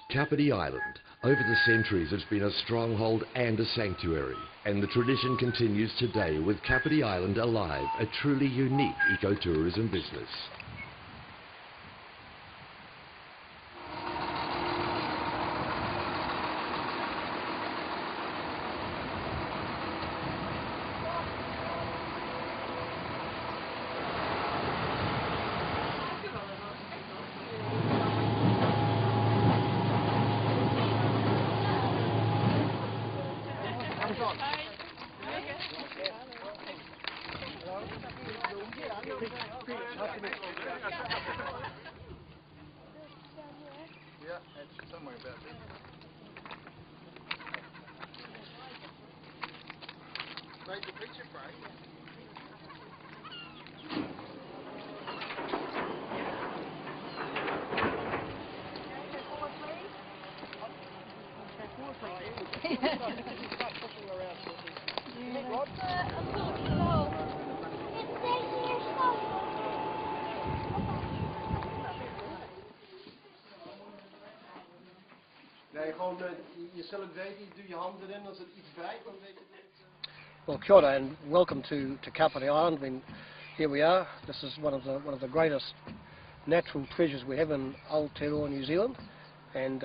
Kapiti Island, over the centuries, has been a stronghold and a sanctuary, and the tradition continues today with Kapiti Island alive, a truly unique ecotourism business. Yeah, it's somewhere about there. Take the picture, Frank. Nee, gewoon je zal het weten, je doet je hand erin, als het iets wrijft, dan weet je het. Well, kia ora and welcome to Kapiti Island. I mean, here we are. This is one of the greatest natural treasures we have in Aotearoa, New Zealand, and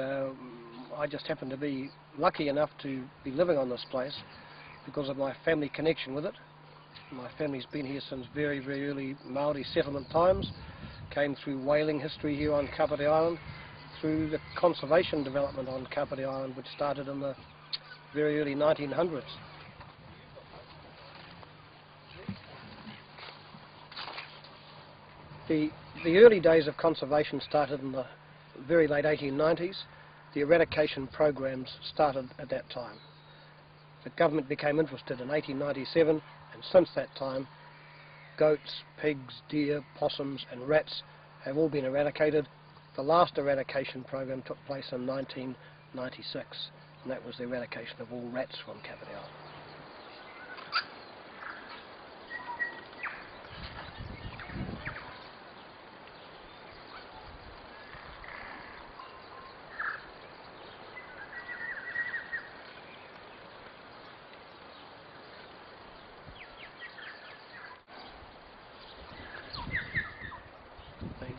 I just happen to be lucky enough to be living on this place because of my family connection with it. My family's been here since very, very early Maori settlement times, came through whaling history here on Kapiti Island, through the conservation development on Kapiti Island, which started in the very early 1900s. The early days of conservation started in the very late 1890s. The eradication programs started at that time. The government became interested in 1897, and since that time, goats, pigs, deer, possums and rats have all been eradicated. The last eradication program took place in 1996, and that was the eradication of all rats from Kapiti Island.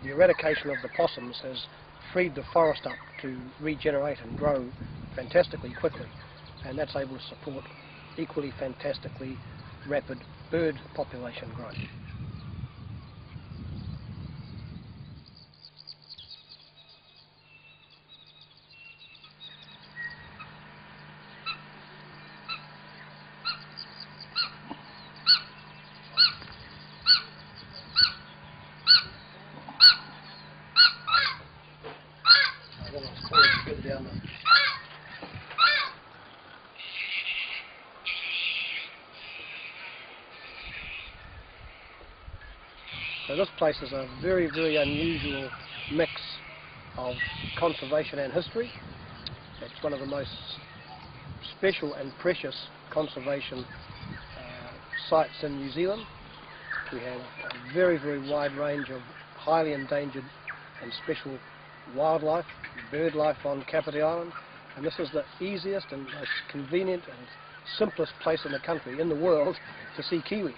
The eradication of the possums has freed the forest up to regenerate and grow fantastically quickly, and that's able to support equally fantastically rapid bird population growth. Down there. So this place is a very, very unusual mix of conservation and history. It's one of the most special and precious conservation sites in New Zealand. We have a very, very wide range of highly endangered and special wildlife, bird life on Kapiti Island, and this is the easiest and most convenient and simplest place in the country, in the world, to see kiwis.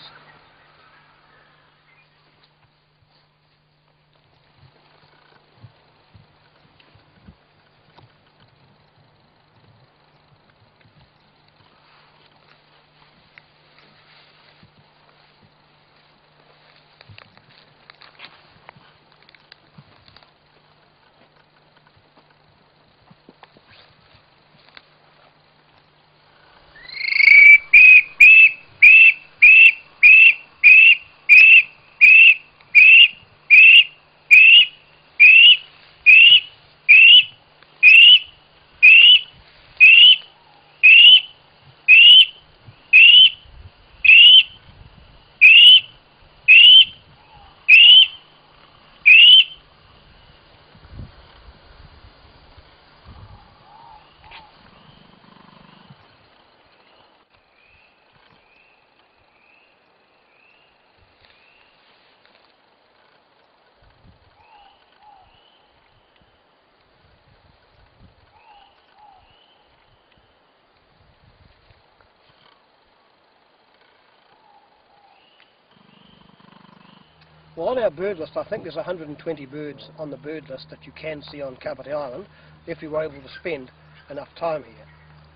Well, on our bird list, I think there's 120 birds on the bird list that you can see on Kapiti Island if you were able to spend enough time here.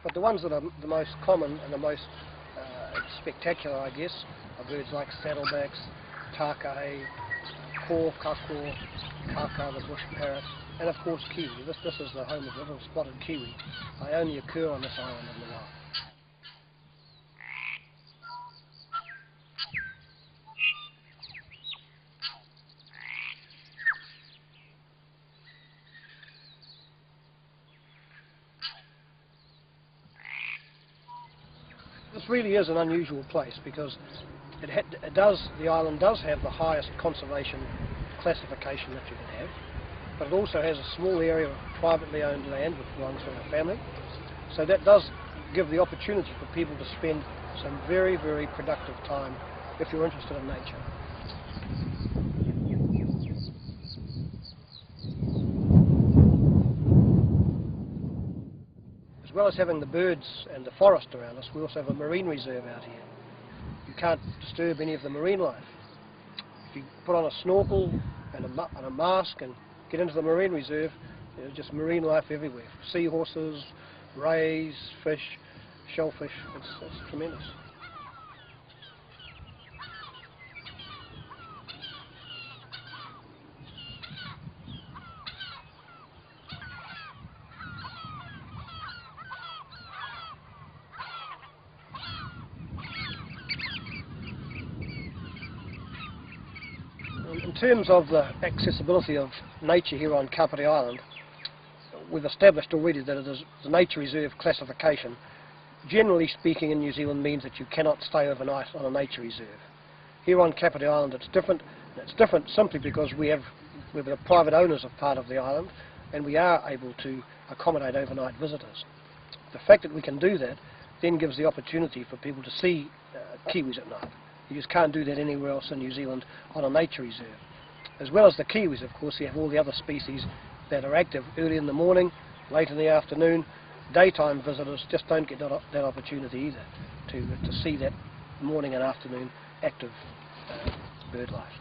But the ones that are the most common and the most spectacular, I guess, are birds like saddlebacks, takahe, kor, kakor, kaka, the bush parrot, and of course kiwi. This is the home of little spotted kiwi. They only occur on this island in the wild. This really is an unusual place because the island does have the highest conservation classification that you can have, but it also has a small area of privately owned land which belongs to our family. So that does give the opportunity for people to spend some very, very productive time if you're interested in nature. As well as having the birds and the forest around us, we also have a marine reserve out here. You can't disturb any of the marine life. If you put on a snorkel and a mask and get into the marine reserve, there's just marine life everywhere. Seahorses, rays, fish, shellfish, it's tremendous. In terms of the accessibility of nature here on Kapiti Island, we've established already that it is the nature reserve classification. Generally speaking in New Zealand means that you cannot stay overnight on a nature reserve. Here on Kapiti Island it's different. It's different simply because we're the private owners of part of the island and we are able to accommodate overnight visitors. The fact that we can do that then gives the opportunity for people to see kiwis at night. You just can't do that anywhere else in New Zealand on a nature reserve. As well as the kiwis, of course, you have all the other species that are active early in the morning, late in the afternoon. Daytime visitors just don't get that opportunity either to see that morning and afternoon active bird life.